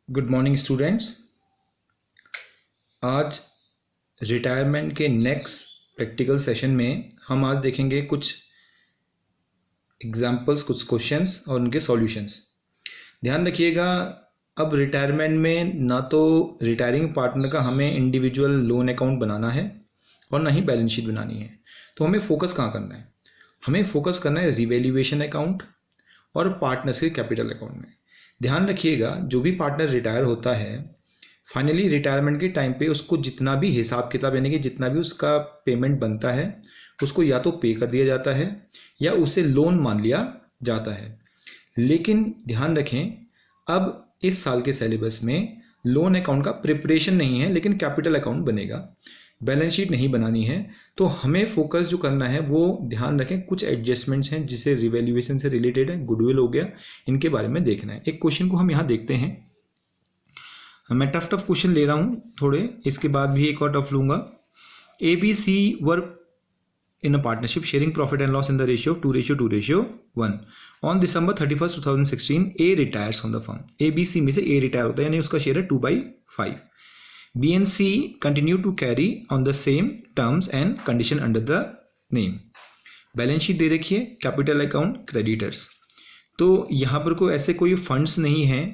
Good morning students. आज retirement के next practical session में हम आज देखेंगे कुछ एग्जाम्पल्स, कुछ क्वेश्चंस और उनके सॉल्यूशंस। ध्यान रखिएगा, अब रिटायरमेंट में ना तो रिटायरिंग पार्टनर का हमें इंडिविजुअल लोन अकाउंट बनाना है और ना ही बैलेंस शीट बनानी है। तो हमें फोकस कहाँ करना है? हमें फोकस करना है रिवैल्यूएशन अकाउंट और पार्टनर्स के कैपिटल अकाउंट में। ध्यान रखिएगा, जो भी पार्टनर रिटायर होता है, फाइनली रिटायरमेंट के टाइम पे उसको जितना भी हिसाब किताब यानी कि जितना भी उसका पेमेंट बनता है उसको या तो पे कर दिया जाता है या उसे लोन मान लिया जाता है। लेकिन ध्यान रखें, अब इस साल के सिलेबस में लोन अकाउंट का प्रिपरेशन नहीं है, लेकिन कैपिटल अकाउंट बनेगा। बैलेंस शीट नहीं बनानी है। तो हमें फोकस जो करना है वो ध्यान रखें, कुछ एडजस्टमेंट्स हैं जिसे रिवैल्यूएशन से रिलेटेड है, गुडविल हो गया, इनके बारे में देखना है। एक क्वेश्चन को हम यहाँ देखते हैं। मैं टफ क्वेश्चन ले रहा हूँ थोड़े, इसके बाद भी एक और टफ लूंगा। ABC were in a partnership sharing profit and loss in the ratio 2:1. On December 31st 2016 A retires from the firm. ABC में से A रिटायर होता है, यानी उसका शेयर है 2/5. B and C continue to carry on the same terms and condition under the name. Balance sheet दे रखी है, कैपिटल अकाउंट, क्रेडिटर्स। तो यहाँ पर कोई ऐसे कोई फंड्स नहीं हैं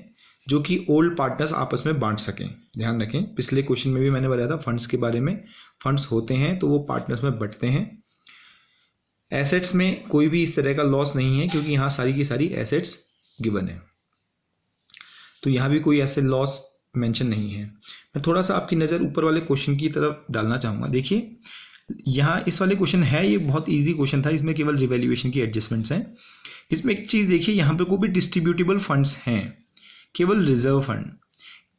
जो कि ओल्ड पार्टनर्स आपस में बांट सकें। ध्यान रखें, पिछले क्वेश्चन में भी मैंने बताया था फंड्स के बारे में। फंड्स होते हैं तो वो पार्टनर्स में बंटते हैं। एसेट्स में कोई भी इस तरह का लॉस नहीं है क्योंकि यहाँ सारी की सारी एसेट्स गिवन है, तो यहाँ भी कोई ऐसे लॉस मेंशन नहीं है। मैं थोड़ा सा आपकी नज़र ऊपर वाले क्वेश्चन की तरफ डालना चाहूँगा। देखिए, यहाँ इस वाले क्वेश्चन है, ये बहुत इजी क्वेश्चन था, इसमें केवल रिवैल्यूएशन की एडजस्टमेंट्स हैं। इसमें एक चीज़ देखिए, यहाँ पर कोई भी डिस्ट्रीब्यूटेबल फंड्स हैं, केवल रिजर्व फंड।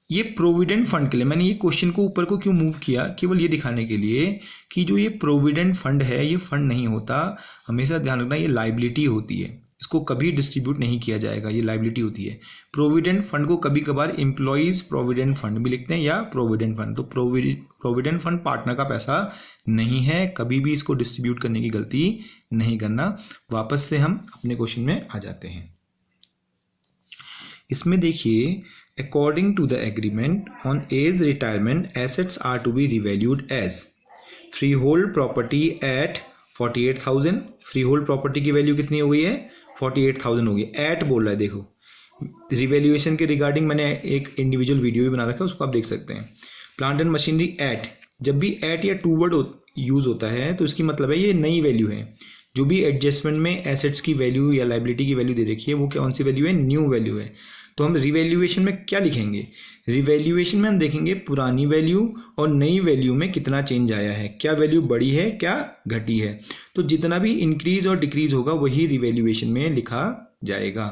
ये प्रोविडेंट फंड के लिए मैंने ये क्वेश्चन को ऊपर को क्यों मूव किया, केवल ये दिखाने के लिए कि जो ये प्रोविडेंट फंड है ये फंड नहीं होता। हमेशा ध्यान रखना, ये लाइबिलिटी होती है, इसको कभी डिस्ट्रीब्यूट नहीं किया जाएगा, ये लाइबिलिटी होती है। प्रोविडेंट फंड को कभी कभार एम्प्लॉइज प्रोविडेंट फंड भी लिखते हैं या प्रोविडेंट फंड। तो प्रोविडेंट फंड पार्टनर का पैसा नहीं है, कभी भी इसको डिस्ट्रीब्यूट करने की गलती नहीं करना। वापस से हम अपने क्वेश्चन में आ जाते हैं। इसमें देखिए, according to the agreement on A's retirement, assets are to be revalued as freehold property at 48,000. freehold property की वैल्यू कितनी हो गई है? 48,000 हो गई। at बोल रहा है, देखो रिवैल्यूएशन के रिगार्डिंग मैंने एक इंडिविजुअल वीडियो भी बना रखा है, उसको आप देख सकते हैं। प्लांट एंड मशीनरी at, जब भी at या टू वर्ड यूज होता है तो इसकी मतलब है ये नई वैल्यू है। जो भी एडजस्टमेंट में एसेट्स की वैल्यू या लाइबिलिटी की वैल्यू दे रखी है वो कौन सी वैल्यू है? न्यू वैल्यू है। तो हम रिवैल्यूएशन में क्या लिखेंगे? रिवैल्यूएशन में हम देखेंगे पुरानी वैल्यू और नई वैल्यू में कितना चेंज आया है, क्या वैल्यू बढ़ी है, क्या घटी है। तो जितना भी इंक्रीज और डिक्रीज होगा वही रिवैल्यूएशन में लिखा जाएगा।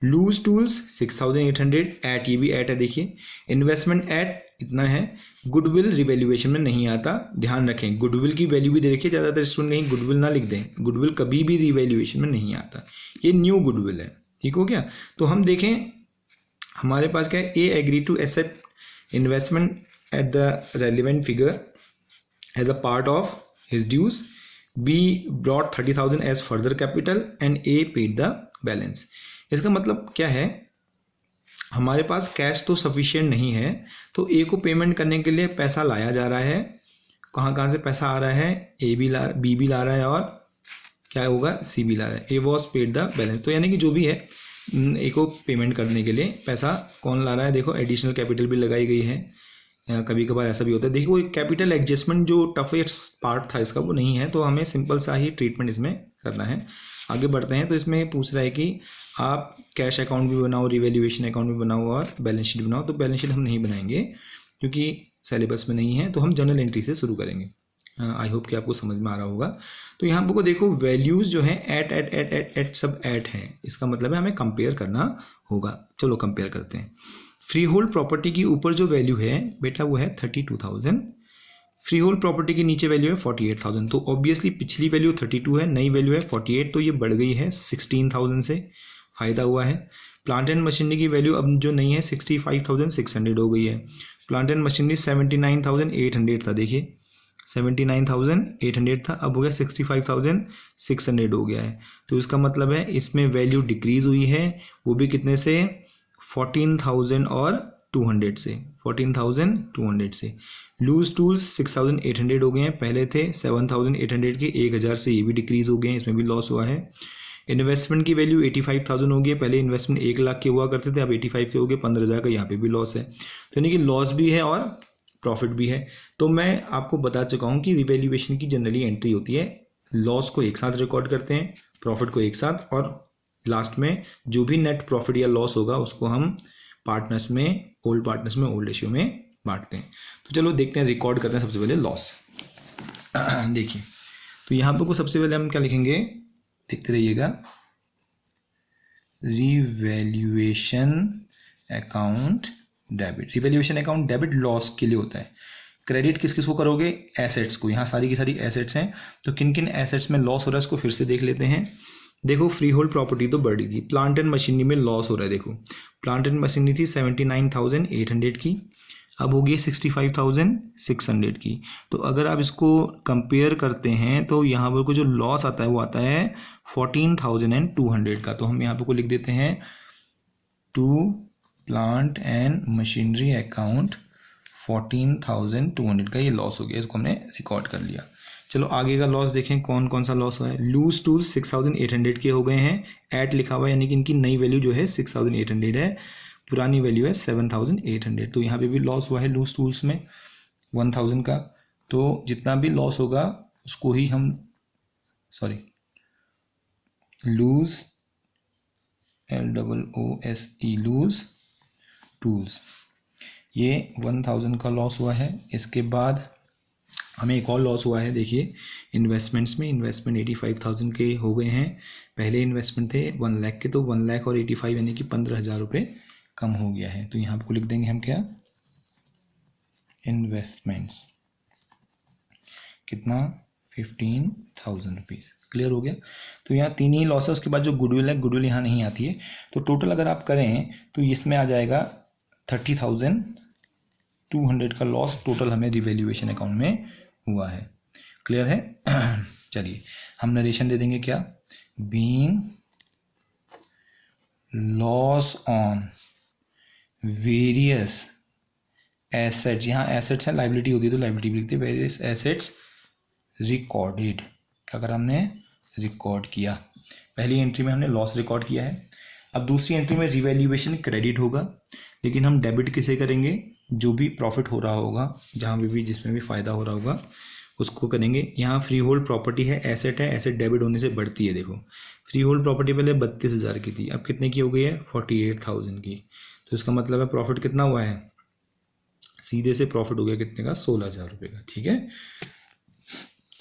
लूज टूल्स 6,800 एट, ये भी एट है, देखिए। इन्वेस्टमेंट एट इतना है। गुडविल रिवैल्यूएशन में नहीं आता, ध्यान रखें। गुडविल की वैल्यू भी दे रखी है, ज़्यादातर स्टूडेंट कहीं गुडविल ना लिख दें, गुडविल कभी भी रिवैल्यूएशन में नहीं आता, ये न्यू गुडविल है। ठीक हो गया? तो हम देखें हमारे पास क्या है। A agree to accept investment at the relevant figure as a part of his dues. B brought 30,000 as further capital and A paid the balance. इसका मतलब क्या है? हमारे पास कैश तो सफिशिएंट नहीं है, तो ए को पेमेंट करने के लिए पैसा लाया जा रहा है। कहाँ से पैसा आ रहा है? बी भी ला रहा है और क्या होगा? सी भी ला रहा है। ए वॉज पेड द बैलेंस। तो यानी कि जो भी है, ए को पेमेंट करने के लिए पैसा कौन ला रहा है? देखो, एडिशनल कैपिटल भी लगाई गई है। कभी कभार ऐसा भी होता है। देखिए, वो कैपिटल एडजस्टमेंट जो टफेस्ट पार्ट था इसका वो नहीं है, तो हमें सिंपल सा ही ट्रीटमेंट इसमें करना है। आगे बढ़ते हैं। तो इसमें पूछ रहा है कि आप कैश अकाउंट भी बनाओ, रिवैल्यूएशन अकाउंट भी बनाओ और बैलेंस शीट बनाओ। तो बैलेंस शीट हम नहीं बनाएंगे क्योंकि सिलेबस में नहीं है, तो हम जनरल एंट्री से शुरू करेंगे। आई होप कि आपको समझ में आ रहा होगा। तो यहाँ पर देखो, वैल्यूज जो है eight eight eight eight eight सब एट हैं, इसका मतलब है हमें कंपेयर करना होगा। चलो कंपेयर करते हैं। फ्री होल्ड प्रॉपर्टी की ऊपर जो वैल्यू है बेटा वो है 32,000। फ्री होल्ड प्रॉपर्टी के नीचे वैल्यू है 48,000। तो ऑब्वियसली पिछली वैल्यू 32 है, नई वैल्यू है 48, तो ये बढ़ गई है 16,000 से, फायदा हुआ है। प्लांट एंड मशीनरी की वैल्यू अब जो नहीं है 65,600 हो गई है। प्लांट एंड मशीनरी 79,800 था, देखिए 79,800 था, अब हो गया 65,600 हो गया है। तो इसका मतलब है इसमें वैल्यू डिक्रीज हुई है, वो भी कितने से? 14,000 और 14,200 से, 14,200 से। लूज टूल्स 6,800 हो गए हैं, पहले थे 7,800 के, 1,000 से ये भी डिक्रीज हो गए हैं, इसमें भी लॉस हुआ है। इन्वेस्टमेंट की वैल्यू 85,000 हो गई है, पहले इन्वेस्टमेंट 1 लाख के हुआ करते थे, अब 85 के हो गए, 15,000 का यहाँ पे भी लॉस है। तो यानी कि लॉस भी है और प्रॉफिट भी है। तो मैं आपको बता चुका हूँ कि रिवैल्यूएशन की जनरली एंट्री होती है, लॉस को एक साथ रिकॉर्ड करते हैं, प्रॉफिट को एक साथ, और लास्ट में जो भी नेट प्रॉफिट या लॉस होगा उसको हम पार्टनर्स में, ओल्ड पार्टनर्स में ओल्ड रेशियो में बांटते हैं। तो चलो देखते हैं, रिकॉर्ड करते हैं सबसे पहले लॉस। देखिए, तो यहाँ पर को सबसे पहले हम क्या लिखेंगे, देखते रहिएगा, revaluation account debit. Revaluation account debit loss के लिए होता है। क्रेडिट किस किस को करोगे, एसेट्स को। यहाँ सारी की सारी एसेट्स हैं, तो किन किन एसेट्स में लॉस हो रहा है इसको फिर से देख लेते हैं। देखो, फ्री होल्ड प्रॉपर्टी तो बढ़ी थी, प्लांट एंड मशीनरी में लॉस हो रहा है। देखो, प्लांट एंड मशीनरी थी 79,800 की, अब होगी 65,600 की। तो अगर आप इसको कंपेयर करते हैं तो यहाँ पर को जो लॉस आता है वो आता है 14,200 का। तो हम यहाँ पर को लिख देते हैं, to plant and machinery account 14,200 का ये लॉस हो गया, इसको हमने रिकॉर्ड कर लिया। चलो आगे का लॉस देखें, कौन कौन सा लॉस हुआ है। लूज टूल्स 6,800 के हो गए हैं, एट लिखा हुआ है, यानी कि इनकी नई वैल्यू जो है 6,800 है, पुरानी वैल्यू है 7,800। तो यहाँ पे भी लॉस हुआ है लूज टूल्स में 1,000 का। तो जितना भी लॉस होगा उसको ही हम, sorry, loose, LOOSE, loose tools, ये 1,000 का लॉस हुआ है। इसके बाद हमें एक और लॉस हुआ है, देखिए इन्वेस्टमेंट्स में। इन्वेस्टमेंट 85,000 के हो गए हैं, पहले इन्वेस्टमेंट थे 1 लाख के, तो 1 लाख और 85 यानी कि 15,000 रुपये कम हो गया है। तो यहाँ आपको लिख देंगे हम क्या, इन्वेस्टमेंट्स कितना, 15,000 रुपीज़। क्लियर हो गया। तो यहाँ 3 ही लॉस है। उसके बाद जो गुडविल है, गुडविल यहाँ नहीं आती है। तो टोटल अगर आप करें तो इसमें आ जाएगा 30,200 का लॉस टोटल हमें रिवैल्यूएशन अकाउंट में हुआ है। क्लियर है। चलिए हम नरेशन दे देंगे, क्या, being loss on various assets. यहाँ एसेट्स है, लाइबिलिटी होती है तो लाइबिलिटी भी लिखते हैं। वेरियस एसेट्स रिकॉर्डेड, क्या करा हमने, रिकॉर्ड किया। पहली एंट्री में हमने लॉस रिकॉर्ड किया है। अब दूसरी एंट्री में रिवैल्यूएशन क्रेडिट होगा, लेकिन हम डेबिट किसे करेंगे, जो भी प्रॉफिट हो रहा होगा, जहाँ भी जिसमें भी फ़ायदा हो रहा होगा उसको करेंगे। यहाँ फ्री होल्ड प्रॉपर्टी है, एसेट है, एसेट डेबिट होने से बढ़ती है। देखो, फ्री होल्ड प्रॉपर्टी पहले 32,000 की थी, अब कितने की हो गई है, 48,000 की। तो इसका मतलब है प्रॉफिट कितना हुआ है, सीधे से प्रॉफिट हो गया कितने का, 16,000 रुपये का। ठीक है,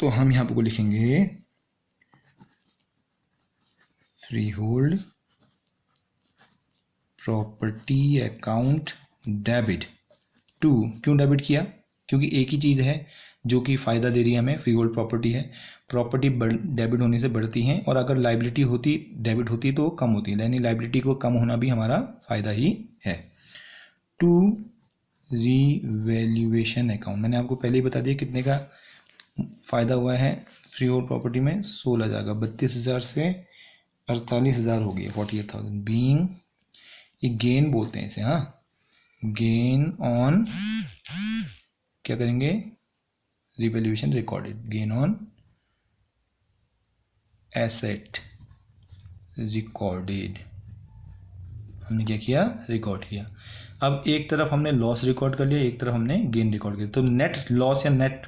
तो हम यहाँ पर लिखेंगे freehold property account debit to. क्यों डेबिट किया, क्योंकि एक ही चीज़ है जो कि फ़ायदा दे रही है हमें, फ्री होल्ड प्रॉपर्टी है। प्रॉपर्टी डेबिट होने से बढ़ती हैं, और अगर लाइबिलिटी होती डेबिट होती तो कम होती है, यानी लाइबिलिटी को कम होना भी हमारा फ़ायदा ही है। टू रिवैल्यूएशन अकाउंट, मैंने आपको पहले ही बता दिया कितने का फ़ायदा हुआ है फ्री होल्ड प्रॉपर्टी में, 16,000 का। 32,000 से 48,000 हो गया, 48,000। बीइंग, ये गेन बोलते हैं इसे, हाँ, गेन ऑन, क्या करेंगे, revaluation recorded, gain on asset recorded, हमने क्या किया, रिकॉर्ड किया। अब एक तरफ हमने लॉस रिकॉर्ड कर लिया, एक तरफ हमने गेन रिकॉर्ड किया। तो नेट लॉस या नेट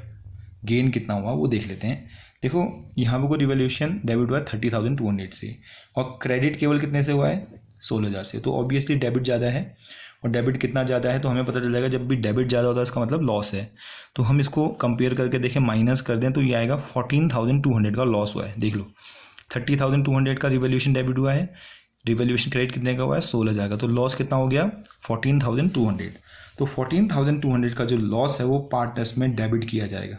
गेन कितना हुआ वो देख लेते हैं। देखो यहाँ पर को रिवैल्यूएशन डेबिट हुआ है 30,200 से, और क्रेडिट केवल कितने से हुआ है, 16,000 से। तो ऑब्वियसली डेबिट ज़्यादा है, और डेबिट कितना ज़्यादा है तो हमें पता चल जाएगा, जब भी डेबिट ज़्यादा होता है इसका मतलब लॉस है। तो हम इसको कंपेयर करके देखें, माइनस कर दें तो ये आएगा 14,200 का लॉस हुआ है। देख लो, 30,200 का रिवैल्यूएशन डेबिट हुआ है, रिवैल्यूएशन क्रेडिट कितने का हुआ है, 16,000 का। तो लॉस कितना हो गया, 14,200। तो 14,200 का जो लॉस है वो पार्टनर्स में डेबिट किया जाएगा।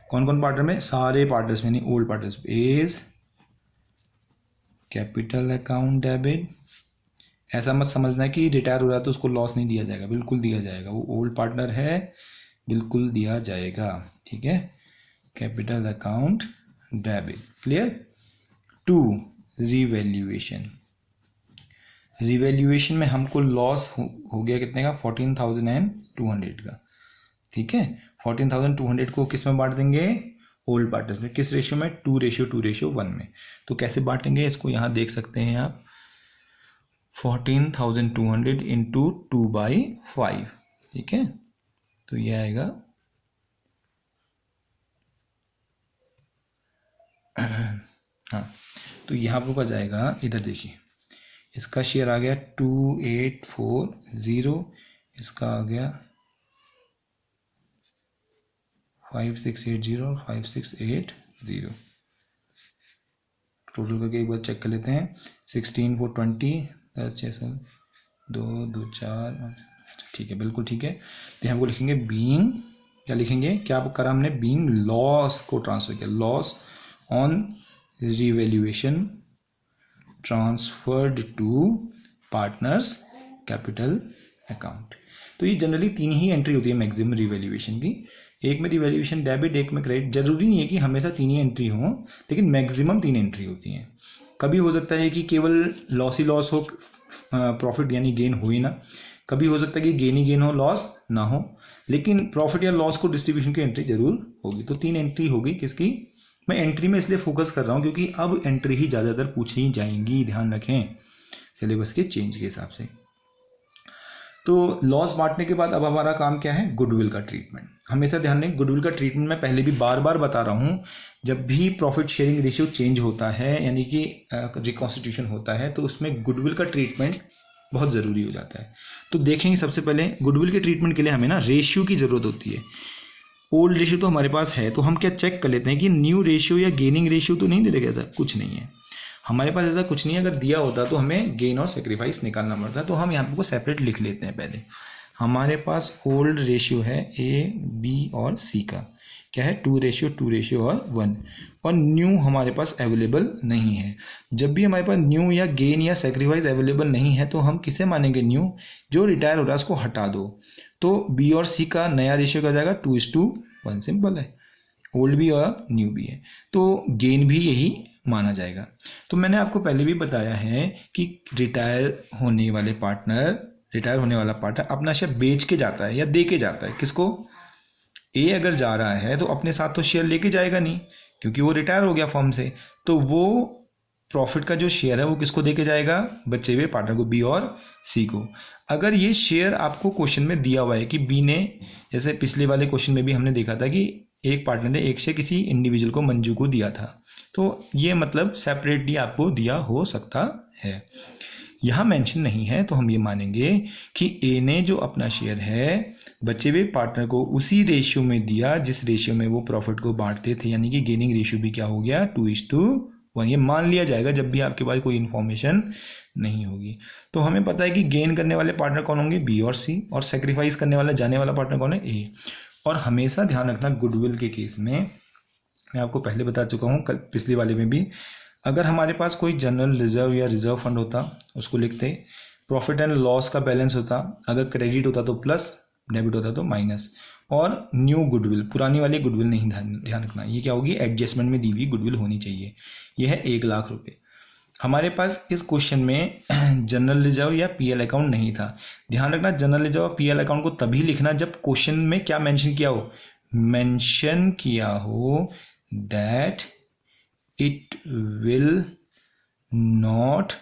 कौन कौन पार्टनर में, सारे पार्टनर्स में, नहीं old partners, A's capital account debit. ऐसा मत समझना कि रिटायर हो रहा है तो उसको लॉस नहीं दिया जाएगा, बिल्कुल दिया जाएगा, वो ओल्ड पार्टनर है, बिल्कुल दिया जाएगा। ठीक है, capital account debit. Clear. To revaluation, revaluation में हमको लॉस हो गया कितने का, 14,200 का, ठीक है। 14,200 को किस में बांट देंगे, ओल्ड पार्टनर्स में, किस रेशियो में, 2:1 में। तो कैसे बांटेंगे इसको, यहाँ देख सकते हैं आप, 14,200 इंटू 2/5, ठीक है। तो ये आएगा हाँ, तो यहाँ पर क्या जाएगा, इधर देखिए, इसका शेयर आ गया 2840, इसका आ गया 5680 और 5680, टोटल करके एक बार चेक कर लेते हैं। 16,420, 10 6 7 2 2 4, ठीक है, बिल्कुल ठीक है। तो हमको लिखेंगे बीइंग, क्या लिखेंगे, क्या करा हमने, बीइंग लॉस को ट्रांसफर किया, loss on revaluation transferred to partners capital account. तो ये जनरली 3 ही एंट्री होती है मैक्सिमम रिवैल्यूएशन की, एक में रिवैल्यूएशन डेबिट, एक में क्रेडिट। जरूरी नहीं है कि हमेशा 3 ही एंट्री हो, लेकिन मैक्सिमम 3 एंट्री होती हैं। कभी हो सकता है कि केवल लॉस ही लॉस हो, प्रॉफिट यानी गेन हो ही ना, कभी हो सकता है कि गेन ही गेन हो, लॉस ना हो, लेकिन प्रॉफिट या लॉस को डिस्ट्रीब्यूशन की एंट्री जरूर होगी। तो 3 एंट्री होगी किसकी, मैं एंट्री में इसलिए फोकस कर रहा हूँ क्योंकि अब एंट्री ही ज़्यादातर पूछी जाएंगी, ध्यान रखें सिलेबस के चेंज के हिसाब से। तो लॉस बांटने के बाद अब हमारा काम क्या है, गुडविल का ट्रीटमेंट। हमेशा ध्यान दें, गुडविल का ट्रीटमेंट मैं पहले भी बार बार बता रहा हूँ, जब भी प्रॉफिट शेयरिंग रेशियो चेंज होता है यानी कि रिकॉन्स्टिट्यूशन होता है, तो उसमें गुडविल का ट्रीटमेंट बहुत ज़रूरी हो जाता है। तो देखेंगे सबसे पहले गुडविल के ट्रीटमेंट के लिए हमें ना रेशियो की ज़रूरत होती है। ओल्ड रेशियो तो हमारे पास है, तो हम क्या चेक कर लेते हैं कि न्यू रेशियो या गेनिंग रेशियो तो नहीं दे गया था, कुछ नहीं है हमारे पास, ऐसा कुछ नहीं है। अगर दिया होता तो हमें गेन और सेक्रीफाइस निकालना पड़ता है, तो हम यहाँ पे सेपरेट लिख लेते हैं। पहले हमारे पास ओल्ड रेशियो है ए बी और सी का, क्या है, 2:2 और 1, और न्यू हमारे पास अवेलेबल नहीं है। जब भी हमारे पास न्यू या गेन या सेक्रीफाइस अवेलेबल नहीं है, तो हम किसे मानेंगे, न्यू, जो रिटायर हो रहा है उसको हटा दो। तो बी और सी का नया रेशियो क्या जाएगा, 2:1, सिंपल है, ओल्ड भी और न्यू भी है, तो गेन भी यही माना जाएगा। तो मैंने आपको पहले भी बताया है कि रिटायर होने वाला पार्टनर अपना शेयर बेच के जाता है या दे के जाता है, किसको, ए अगर जा रहा है तो अपने साथ तो शेयर लेके जाएगा नहीं, क्योंकि वो रिटायर हो गया फर्म से, तो वो प्रॉफिट का जो शेयर है वो किसको दे के जाएगा, बचे हुए पार्टनर को, बी और सी को। अगर ये शेयर आपको क्वेश्चन में दिया हुआ है कि बी ने, जैसे पिछले वाले क्वेश्चन में भी हमने देखा था कि एक पार्टनर ने एक शेयर किसी इंडिविजुअल को, मंजू को दिया था, तो ये मतलब सेपरेटली आपको दिया हो सकता है। यहाँ मेंशन नहीं है, तो हम ये मानेंगे कि ए ने जो अपना शेयर है बचे हुए पार्टनर को उसी रेशियो में दिया जिस रेशियो में वो प्रॉफिट को बांटते थे, यानी कि गेनिंग रेशियो भी क्या हो गया, 2:1। ये मान लिया जाएगा जब भी आपके पास कोई इन्फॉर्मेशन नहीं होगी। तो हमें पता है कि गेन करने वाले पार्टनर कौन होंगे, बी और सी, और सेक्रीफाइस करने वाला, जाने वाला पार्टनर कौन है, ए। और हमेशा ध्यान रखना, गुडविल के केस में मैं आपको पहले बता चुका हूँ पिछले वाले में भी, अगर हमारे पास कोई जनरल रिजर्व या रिजर्व फंड होता उसको लिखते, प्रॉफिट एंड लॉस का बैलेंस होता, अगर क्रेडिट होता तो प्लस, डेबिट होता तो माइनस, और न्यू गुडविल, पुरानी वाली गुडविल नहीं, ध्यान रखना, ये क्या होगी, एडजस्टमेंट में दी हुई गुडविल होनी चाहिए। ये है 1,00,000 रुपये। हमारे पास इस क्वेश्चन में जनरल रिजर्व या पीएल अकाउंट नहीं था। ध्यान रखना, जनरल रिजर्व और पीएल अकाउंट को तभी लिखना जब क्वेश्चन में क्या मेंशन किया हो, मेंशन किया हो that it will not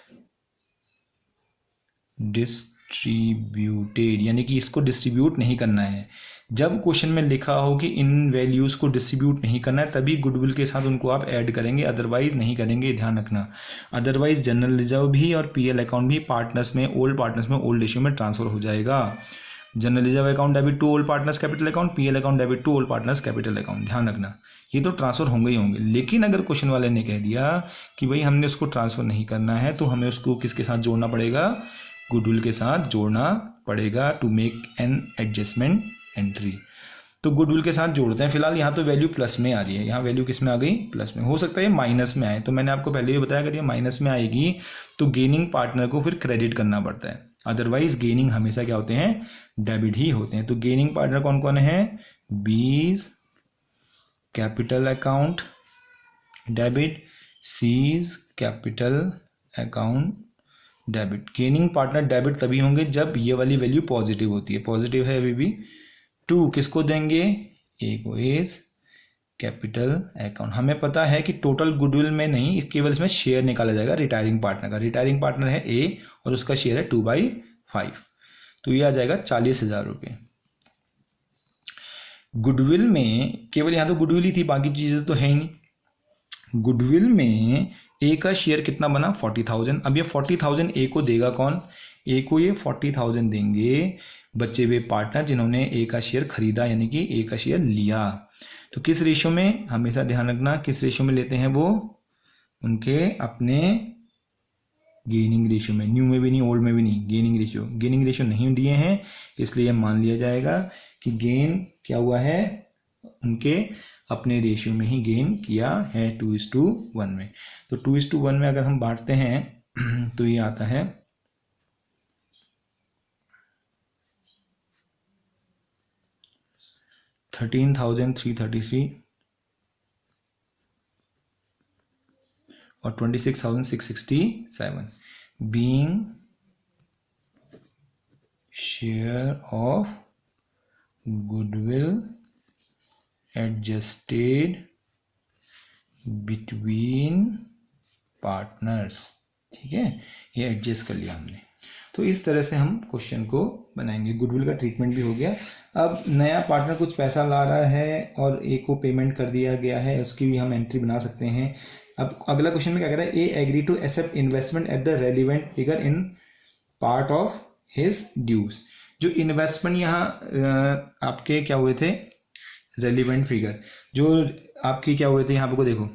distributed, यानी कि इसको डिस्ट्रीब्यूट नहीं करना है। जब क्वेश्चन में लिखा हो कि इन वैल्यूज को डिस्ट्रीब्यूट नहीं करना है, तभी गुडविल के साथ उनको आप ऐड करेंगे, अदरवाइज नहीं करेंगे, ध्यान रखना। अदरवाइज जनरल रिजर्व भी और पीएल अकाउंट भी पार्टनर्स में, ओल्ड रेशियो में ट्रांसफर हो जाएगा। General reserve account debit to old partners capital account, PL account debit to old partners capital account, ध्यान रखना, ये तो ट्रांसफर होंगे ही होंगे। लेकिन अगर क्वेश्चन वाले ने कह दिया कि भाई हमने उसको ट्रांसफर नहीं करना है, तो हमें उसको किसके साथ जोड़ना पड़ेगा, गुडविल के साथ जोड़ना पड़ेगा, to make an adjustment entry. तो गुडविल के साथ जोड़ते हैं। फिलहाल यहाँ तो वैल्यू प्लस में आ रही है, यहाँ वैल्यू किस में आ गई, प्लस में। हो सकता है ये माइनस में आए, तो मैंने आपको पहले भी बताया अगर ये माइनस में आएगी तो गेनिंग पार्टनर को फिर क्रेडिट करना पड़ता है, अदरवाइज गेनिंग हमेशा क्या होते हैं, डेबिट ही होते हैं। तो गेनिंग पार्टनर कौन कौन है, बीज capital account debit, seize capital account debit, gaining partner debit तभी होंगे जब ये वाली वैल्यू पॉजिटिव होती है, पॉजिटिव है अभी भी। 2 किसको देंगे, ए को, एज कैपिटल अकाउंट। हमें पता है कि टोटल गुडविल में नहीं, केवल इसमें शेयर निकाला जाएगा रिटायरिंग पार्टनर का। रिटायरिंग पार्टनर है ए और उसका शेयर है 2/5, तो ये आ जाएगा 40,000 रुपये। गुडविल में केवल यहाँ तो गुडविल ही थी, बाकी चीज़ें तो है ही नहीं। गुडविल में ए का शेयर कितना बना, 40,000। अब ये 40,000 ए को देगा कौन, ए को ये 40,000 देंगे बचे हुए पार्टनर जिन्होंने ए का शेयर खरीदा, यानी कि ए का शेयर लिया। तो किस रेशियो में, हमेशा ध्यान रखना किस रेशियो में लेते हैं वो, उनके अपने गेनिंग रेशियो में, न्यू में भी नहीं, ओल्ड में भी नहीं, गेनिंग रेशियो। गेनिंग रेशियो नहीं दिए हैं, इसलिए मान लिया जाएगा कि गेन क्या हुआ है, उनके अपने रेशियो में ही गेन किया है 2:1 में। तो 2:1 में अगर हम बांटते हैं तो ये आता है 13,333 और 26,667 being share of goodwill adjusted between partners। ठीक है, ये एडजस्ट कर लिया हमने। तो इस तरह से हम क्वेश्चन को बनाएंगे। गुडविल का ट्रीटमेंट भी हो गया। अब नया पार्टनर कुछ पैसा ला रहा है और ए को पेमेंट कर दिया गया है, उसकी भी हम एंट्री बना सकते हैं। अब अगला क्वेश्चन में क्या कह रहा है, A agree to accept investment at the relevant figure in part of his dues. जो इन्वेस्टमेंट यहाँ आपके क्या हुए थे, रेलिवेंट फिगर जो आपकी क्या हुए थे, यहाँ पे देखो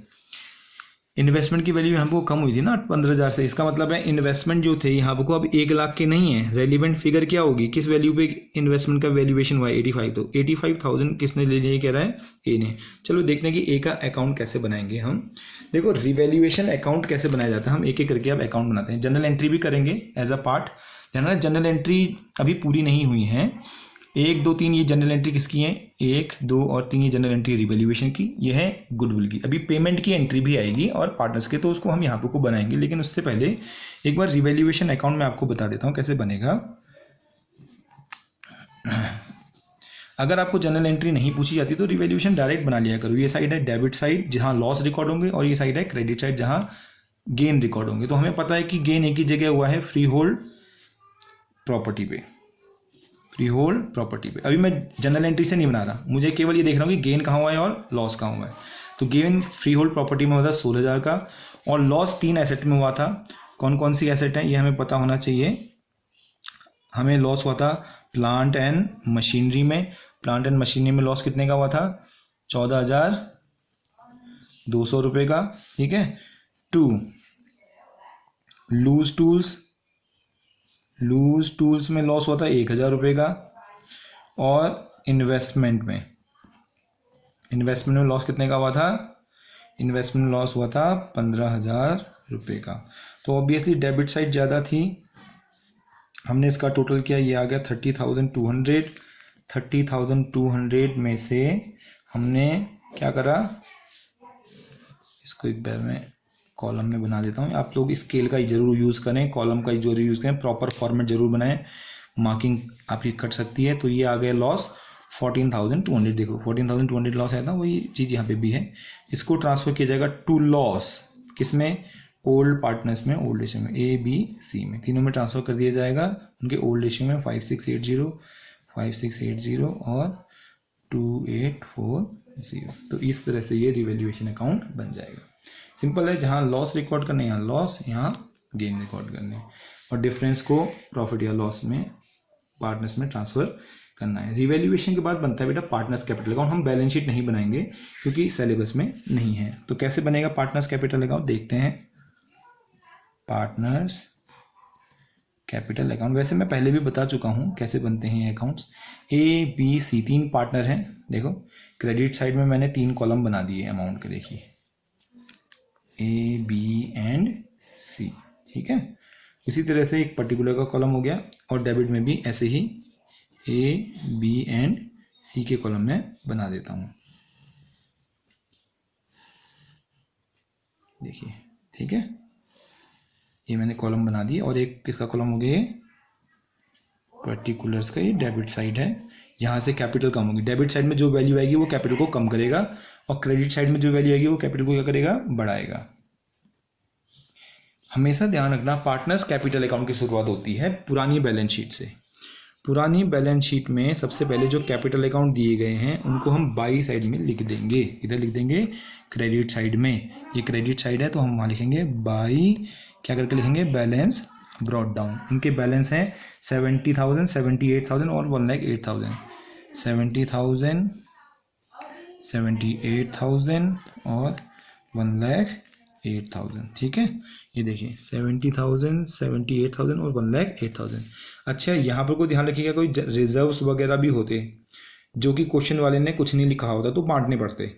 इन्वेस्टमेंट की वैल्यू यहाँ पे कम हुई थी ना 15,000 से। इसका मतलब है इन्वेस्टमेंट जो थे यहाँ पे अब 1 लाख के नहीं है। रेलिवेंट फिगर क्या होगी, किस वैल्यू पे इन्वेस्टमेंट का वैल्यूएशन हुआ है, 85। तो 85,000 किसने ले लिया कह रहा है, ए ने। चलो देखते हैं कि ए का अकाउंट कैसे बनाएंगे हम। देखो रिवैल्यूएशन अकाउंट कैसे बनाया जाता है, हम एक एक करके अब अकाउंट बनाते हैं। जनरल एंट्री भी करेंगे एज अ पार्ट। ध्यान रखना जनरल एंट्री अभी पूरी नहीं हुई है। 1, 2, 3 ये जनरल एंट्री किसकी है, 1, 2 और 3 ये जनरल एंट्री रिवैल्यूएशन की, ये है गुडविल की। अभी पेमेंट की एंट्री भी आएगी और पार्टनर्स के, तो उसको हम यहाँ पे को बनाएंगे। लेकिन उससे पहले एक बार रिवैल्यूएशन अकाउंट में आपको बता देता हूँ कैसे बनेगा। अगर आपको जनरल एंट्री नहीं पूछी जाती तो रिवैल्यूएशन डायरेक्ट बना लिया करो। ये साइड है डेबिट साइड जहाँ लॉस रिकॉर्ड होंगे, और ये साइड है क्रेडिट साइड जहाँ गेन रिकॉर्ड होंगे। तो हमें पता है कि गेन एक ही जगह हुआ है, फ्री होल्ड प्रॉपर्टी पे, फ्री होल्ड प्रॉपर्टी पे। अभी मैं जनरल एंट्री से नहीं बना रहा, मुझे केवल ये देख रहा हूँ कि गेन कहाँ हुआ है और लॉस कहाँ हुआ है। तो गेन फ्री होल्ड प्रॉपर्टी में हुआ था 16,000 का, और लॉस 3 एसेट में हुआ था। कौन कौन सी एसेट है ये हमें पता होना चाहिए। हमें लॉस हुआ था प्लांट एंड मशीनरी में। प्लांट एंड मशीनरी में लॉस कितने का हुआ था, 14,200 रुपये का। ठीक है। 2 लूज टूल्स, लूज टूल्स में लॉस हुआ था 1,000 रुपये का। और इन्वेस्टमेंट में, इन्वेस्टमेंट में लॉस कितने का हुआ था, इन्वेस्टमेंट लॉस हुआ था 15,000 रुपये का। तो ऑब्वियसली डेबिट साइड ज़्यादा थी, हमने इसका टोटल किया, ये आ गया 30,200। 30,200 में से हमने क्या करा, इसको एक बार में कॉलम में बना देता हूँ। आप लोग स्केल का ही जरूर यूज़ करें, कॉलम का ही जरूर यूज़ करें, प्रॉपर फॉर्मेट जरूर बनाएं, मार्किंग आपकी कट सकती है। तो ये आ गया लॉस 14,200। देखो 14,200 लॉस है ना, वही चीज़ यहाँ पे भी है। इसको ट्रांसफर किया जाएगा टू लॉस, किसमें, ओल्ड पार्टनर्स में, ओल्ड रेशियो में, ए बी सी में, तीनों में ट्रांसफर कर दिया जाएगा। उनके ओल्ड रेशियो में 5680, 5680 और 2840। तो इस तरह से ये रिवैल्यूएशन अकाउंट बन जाएगा। सिंपल है, जहाँ लॉस रिकॉर्ड करने यहाँ लॉस, यहाँ गेन रिकॉर्ड करने, और डिफरेंस को प्रॉफिट या लॉस में पार्टनर्स में ट्रांसफर करना है। रिवैल्यूएशन के बाद बनता है बेटा पार्टनर्स कैपिटल अकाउंट। हम बैलेंस शीट नहीं बनाएंगे क्योंकि सिलेबस में नहीं है। तो कैसे बनेगा पार्टनर्स कैपिटल अकाउंट, देखते हैं। पार्टनर्स कैपिटल अकाउंट, वैसे मैं पहले भी बता चुका हूँ कैसे बनते हैं ये accounts. A B C 3 partner हैं। देखो क्रेडिट साइड में मैंने 3 कॉलम बना दिए अमाउंट के, देखिए ए बी एंड सी। ठीक है, इसी तरह से एक पर्टिकुलर का कॉलम हो गया, और डेबिट में भी ऐसे ही ए बी एंड सी के कॉलम में बना देता हूँ। देखिए ठीक है। ये मैंने कॉलम बना दी, और एक किसका कॉलम हो गया, पर्टिकुलर्स का, ये डेबिट साइड है, यहाँ से कैपिटल कम होगी। डेबिट साइड में जो वैल्यू आएगी वो कैपिटल को कम करेगा, और क्रेडिट साइड में जो वैल्यू आएगी वो कैपिटल को क्या करेगा, बढ़ाएगा। हमेशा ध्यान रखना, पार्टनर्स कैपिटल अकाउंट की शुरुआत होती है पुरानी बैलेंस शीट से। पुरानी बैलेंस शीट में सबसे पहले जो कैपिटल अकाउंट दिए गए हैं उनको हम बाई साइड में लिख देंगे। इधर लिख देंगे क्रेडिट साइड में, ये क्रेडिट साइड है तो हम वहाँ लिखेंगे बाई, क्या करके लिखेंगे, बैलेंस ब्रॉट डाउन। इनके बैलेंस हैं 70,000, 78,000 और 1,08,000। 70,000, 78,000 और 1,08,000। ठीक है, ये देखिए 70,000, 78,000 और 1,08,000। अच्छा, यहाँ पर कोई ध्यान रखिएगा, कोई रिजर्व्स वगैरह भी होते जो कि क्वेश्चन वाले ने कुछ नहीं लिखा होता तो बांटने पड़ते।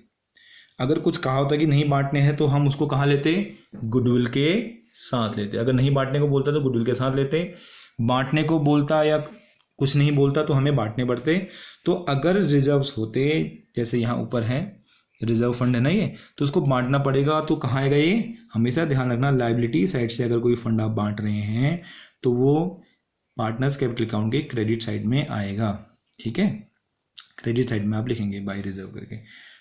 अगर कुछ कहा होता कि नहीं बांटने हैं तो हम उसको कहाँ लेते, गुडविल के साथ लेते। अगर नहीं बांटने को बोलता तो गुडविल के साथ लेते, बांटने को बोलता या कुछ नहीं बोलता तो हमें बांटने पड़ते। तो अगर रिजर्व्स होते, जैसे यहाँ ऊपर है रिजर्व फंड है ना ये, तो उसको बांटना पड़ेगा। तो कहाँ आएगा ये, हमेशा ध्यान रखना, लायबिलिटी साइड से अगर कोई फंड आप बांट रहे हैं तो वो पार्टनर्स कैपिटल अकाउंट के क्रेडिट साइड में आएगा। ठीक है, क्रेडिट साइड में आप लिखेंगे बाय रिजर्व करके।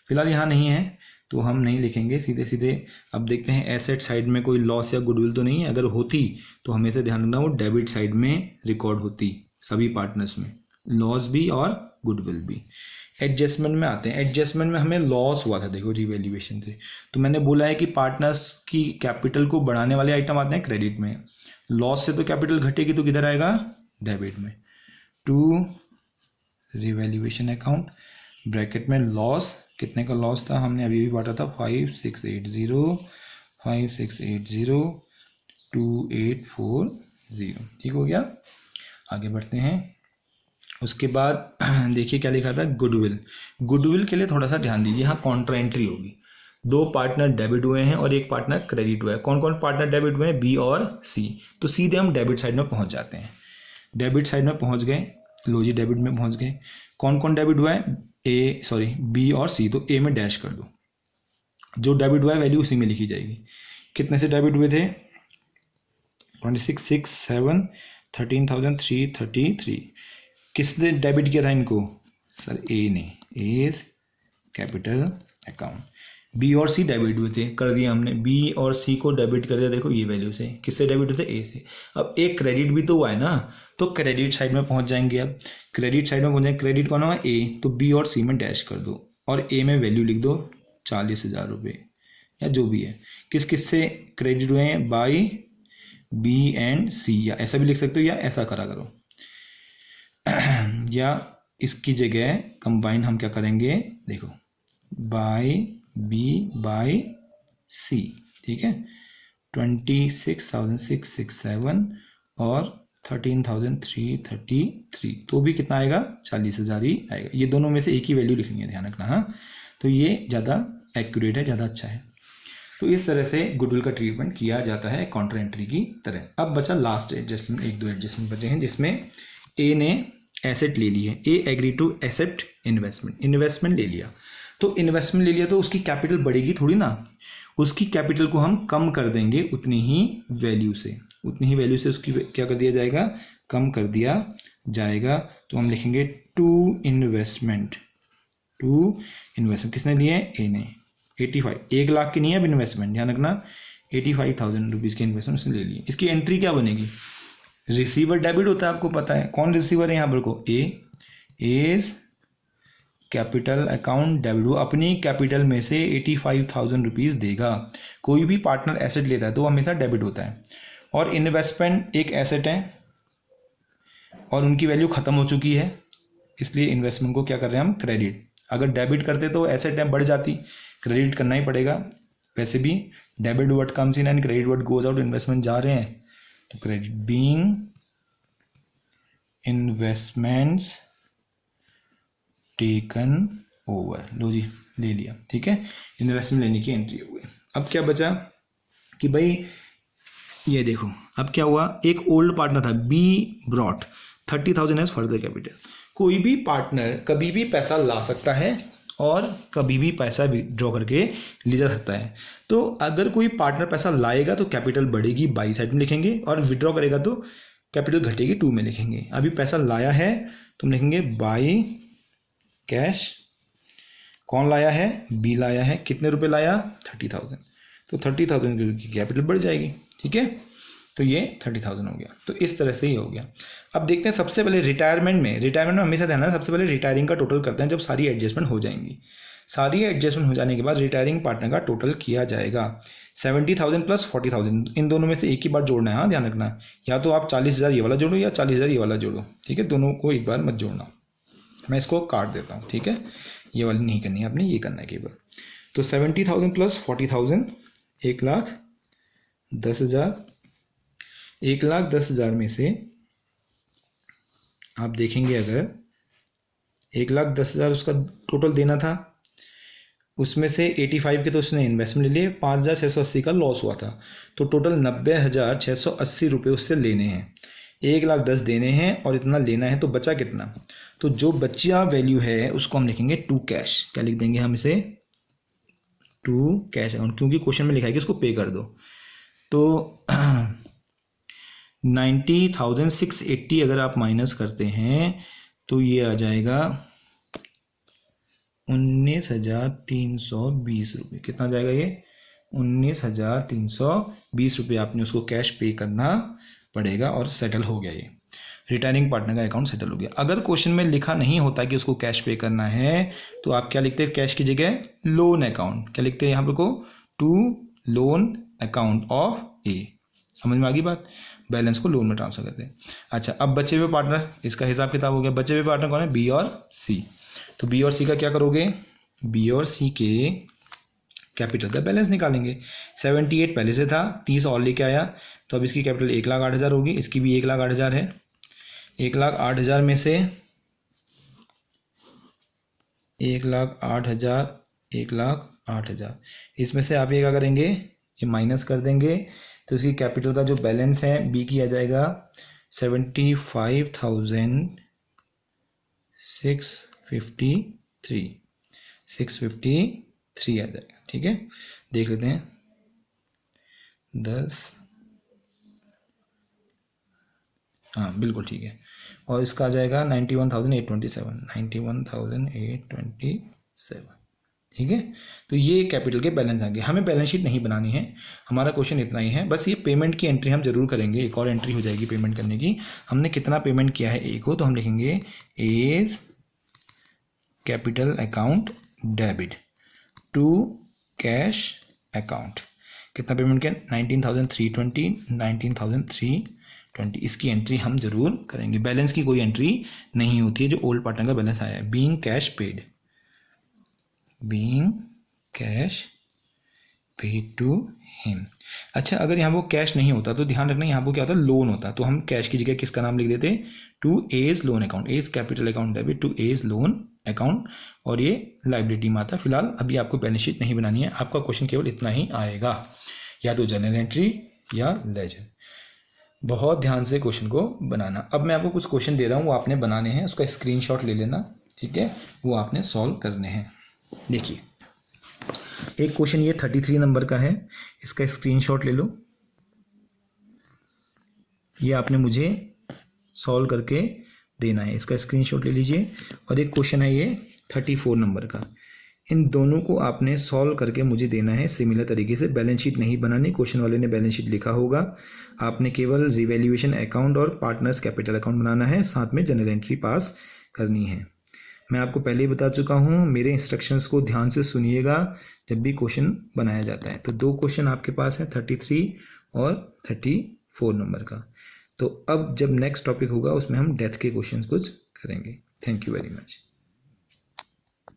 फिलहाल यहाँ नहीं है तो हम नहीं लिखेंगे, सीधे सीधे अब देखते हैं एसेट साइड में कोई लॉस या गुडविल तो नहीं है। अगर होती तो हमेशा ध्यान रखना वो डेबिट साइड में रिकॉर्ड होती, सभी पार्टनर्स में, लॉस भी और गुडविल भी। एडजस्टमेंट में आते हैं, एडजस्टमेंट में हमें लॉस हुआ था देखो रिवैल्यूएशन से, तो मैंने बोला है कि पार्टनर्स की कैपिटल को बढ़ाने वाले आइटम आते हैं क्रेडिट में। लॉस से तो कैपिटल घटेगी तो किधर आएगा, डेबिट में। टू रिवैल्यूएशन अकाउंट, ब्रैकेट में लॉस, कितने का लॉस था हमने अभी भी बांटा था, 5680, 5680, 2840। ठीक हो गया, आगे बढ़ते हैं। उसके बाद देखिए क्या लिखा था, गुडविल। गुडविल के लिए थोड़ा सा ध्यान दीजिए, यहाँ कॉन्ट्रा एंट्री होगी। दो पार्टनर डेबिट हुए हैं और एक पार्टनर क्रेडिट हुआ है। कौन कौन पार्टनर डेबिट हुए हैं, बी और सी। तो सीधे हम डेबिट साइड में पहुंच जाते हैं। डेबिट साइड में पहुंच गए, लो जी डेबिट में पहुंच गए। कौन कौन डेबिट हुआ है, बी और सी, तो ए में डैश कर दो। जो डेबिट हुआ है वैल्यू उसी में लिखी जाएगी। कितने से डेबिट हुए थे, 26,6,7, 13,333। किसने डेबिट किया था इनको, सर ए ने, ए कैपिटल अकाउंट। बी और सी डेबिट हुए थे, कर दिया हमने, बी और सी को डेबिट कर दिया। देखो ये वैल्यू से, किससे डेबिट होते, ए से। अब एक क्रेडिट भी तो हुआ है ना, तो क्रेडिट साइड में पहुंच जाएंगे। अब क्रेडिट साइड में पहुंच जाएंगे, क्रेडिट कौन हुआ, ए, तो बी और सी में डैश कर दो और ए में वैल्यू लिख दो 40,000 रुपये या जो भी है। किस किस से क्रेडिट हुए हैं, बाई बी एंड सी, या ऐसा भी लिख सकते हो या ऐसा करा करो, या इसकी जगह कंबाइन हम क्या करेंगे, देखो बाई बी बाई सी। ठीक है, 26,667 और 13,333, तो भी कितना आएगा, 40,000 ही आएगा। ये दोनों में से एक ही वैल्यू लिखेंगे, ध्यान रखना। हाँ, तो ये ज़्यादा एक्यूरेट है, ज़्यादा अच्छा है। तो इस तरह से गुडविल का ट्रीटमेंट किया जाता है कॉन्ट्रा एंट्री की तरह। अब बचा लास्ट एडजस्टमेंट, एक दो एडजस्टमेंट बचे हैं जिसमें ए ने एसेट ले ली है, A agree to accept investment, investment ले लिया। तो इन्वेस्टमेंट ले लिया तो उसकी कैपिटल बढ़ेगी थोड़ी ना, उसकी कैपिटल को हम कम कर देंगे उतनी ही वैल्यू से, उतनी ही वैल्यू से उसकी क्या कर दिया जाएगा, कम कर दिया जाएगा। तो हम लिखेंगे टू इन्वेस्टमेंट, टू इन्वेस्टमेंट किसने लिए, ए ने। 85, 1 लाख की नहीं है अब इन्वेस्टमेंट, ध्यान रखना, 85,000 रुपीज़ की इन्वेस्टमेंट उसने ले ली। इसकी एंट्री क्या बनेगी, रिसीवर डेबिट होता है, आपको पता है कौन रिसीवर है यहाँ पर को, ए इज कैपिटल अकाउंट डेबिट, वो अपनी कैपिटल में से 85,000 रुपीज़ देगा। कोई भी पार्टनर एसेट लेता है तो हमेशा डेबिट होता है। और इन्वेस्टमेंट एक एसेट है और उनकी वैल्यू खत्म हो चुकी है, इसलिए इन्वेस्टमेंट को क्या कर रहे हैं हम, क्रेडिट। अगर डेबिट करते तो एसेट है बढ़ जाती, क्रेडिट करना ही पड़ेगा। वैसे भी debit word comes in and credit word goes out, investment जा रहे हैं तो credit. Being investments taken over, लो जी ले लिया। ठीक है, इन्वेस्टमेंट लेने की एंट्री हो गई। अब क्या बचा कि भाई ये देखो, अब क्या हुआ, एक ओल्ड पार्टनर था, B brought 30,000 as further capital. कोई भी पार्टनर कभी भी पैसा ला सकता है और कभी भी पैसा विड्रॉ करके ले जा सकता है। तो अगर कोई पार्टनर पैसा लाएगा तो कैपिटल बढ़ेगी बाई साइड में लिखेंगे, और विड्रॉ करेगा तो कैपिटल घटेगी टू में लिखेंगे। अभी पैसा लाया है तो हम लिखेंगे बाई कैश। कौन लाया है? बी लाया है। कितने रुपए लाया? 30,000। तो 30,000 की कैपिटल बढ़ जाएगी। ठीक है, तो ये 30,000 हो गया। तो इस तरह से ही हो गया। अब देखते हैं सबसे पहले रिटायरमेंट में हमेशा ध्यान रखना, सबसे पहले रिटायरिंग का टोटल करते हैं जब सारी एडजस्टमेंट हो जाएंगी। सारी एडजस्टमेंट हो जाने के बाद रिटायरिंग पार्टनर का टोटल किया जाएगा। 70,000 प्लस 40,000, इन दोनों में से एक ही बार जोड़ना है। हाँ, ध्यान रखना, या तो आप 40,000 ये वाला जोड़ो या 40,000 ये वाला जोड़ो। ठीक है, दोनों को एक बार मत जोड़ना। मैं इसको काट देता हूँ। ठीक है, ये वाली नहीं करनी है आपने, ये करना है केवल। तो 70,000 प्लस 40,000 1,10,000। 1,10,000 में से आप देखेंगे अगर 1,10,000 उसका टोटल देना था, उसमें से 85 के तो उसने इन्वेस्टमेंट ले लिए, 5,680 का लॉस हुआ था। तो टोटल 90,680 रुपये उससे लेने हैं। 1,10,000 देने हैं और इतना लेना है, तो बचा कितना? तो जो बचिया वैल्यू है उसको हम लिखेंगे टू कैश। क्या लिख देंगे हम इसे? टू कैश अकाउंट, क्योंकि क्वेश्चन में लिखा है कि उसको पे कर दो। तो 90,680 अगर आप माइनस करते हैं तो ये आ जाएगा 19,320 रुपये। कितना जाएगा ये? 19,320 रुपये आपने उसको कैश पे करना पड़ेगा, और सेटल हो गया। ये रिटायरिंग पार्टनर का अकाउंट सेटल हो गया। अगर क्वेश्चन में लिखा नहीं होता कि उसको कैश पे करना है तो आप क्या लिखते हैं? कैश की जगह लोन अकाउंट। क्या लिखते हैं यहाँ पे? को टू लोन अकाउंट ऑफ ए। समझ में आ गई बात? बैलेंस को लोन में ट्रांसफर करते हैं। अच्छा, अब बचे हुए पार्टनर, इसका हिसाब किताब हो गया। बचे हुए पार्टनर कौन है? बी और सी। तो बी और सी का क्या करोगे? बी और सी के कैपिटल का बैलेंस निकालेंगे। 78 पहले से था, 30 और लेके आया, तो अब इसकी कैपिटल 1,08,000 होगी, इसकी भी 1,08,000 है। 1,08,000 में से 1,08,000, 1,08,000, इसमें से आप ये क्या करेंगे? ये माइनस कर देंगे। तो इसकी कैपिटल का जो बैलेंस है बी की आ जाएगा 75,653 आ जाएगा। ठीक है, देख लेते हैं। 10, हाँ बिल्कुल ठीक है। और इसका आ जाएगा 91,827, 91,827। ठीक है, तो ये कैपिटल के बैलेंस आ गए। हमें बैलेंस शीट नहीं बनानी है, हमारा क्वेश्चन इतना ही है। बस ये पेमेंट की एंट्री हम जरूर करेंगे, एक और एंट्री हो जाएगी पेमेंट करने की। हमने कितना पेमेंट किया है ए को, तो हम लिखेंगे A's capital account debit to cash account. कितना पेमेंट किया? 19,320, 19,320। इसकी एंट्री हम जरूर करेंगे। बैलेंस की कोई एंट्री नहीं होती है जो ओल्ड पार्टनर का बैलेंस आया है। Being cash paid, being cash paid to him. अच्छा, अगर यहाँ वो कैश नहीं होता तो ध्यान रखना यहाँ वो क्या होता? लोन होता। तो हम कैश की जगह किसका नाम लिख देते? To A's loan account. A's capital account debit to A's loan account, और ये लाइबिलिटी में आता। फिलहाल अभी आपको बैलेंस शीट नहीं बनानी है, आपका क्वेश्चन केवल इतना ही आएगा, या तो जनरल एंट्री या लेजर। बहुत ध्यान से क्वेश्चन को बनाना। अब मैं आपको कुछ क्वेश्चन दे रहा हूँ, वो आपने बनाने हैं, उसका स्क्रीनशॉट ले लेना। ठीक है, वो आपने सॉल्व करने हैं। देखिए, एक क्वेश्चन ये 33 नंबर का है, इसका स्क्रीनशॉट ले लो। ये आपने मुझे सॉल्व करके देना है, इसका स्क्रीनशॉट ले लीजिए। और एक क्वेश्चन है ये 34 नंबर का, इन दोनों को आपने सॉल्व करके मुझे देना है सिमिलर तरीके से। बैलेंस शीट नहीं बनानी, क्वेश्चन वाले ने बैलेंस शीट लिखा होगा, आपने केवल रिवैल्यूएशन अकाउंट और पार्टनर्स कैपिटल अकाउंट बनाना है, साथ में जनरल एंट्री पास करनी है। मैं आपको पहले ही बता चुका हूँ, मेरे इंस्ट्रक्शंस को ध्यान से सुनिएगा जब भी क्वेश्चन बनाया जाता है। तो दो क्वेश्चन आपके पास है, 33 और 34 नंबर का। तो अब जब नेक्स्ट टॉपिक होगा उसमें हम डेथ के क्वेश्चन कुछ करेंगे। Thank you very much.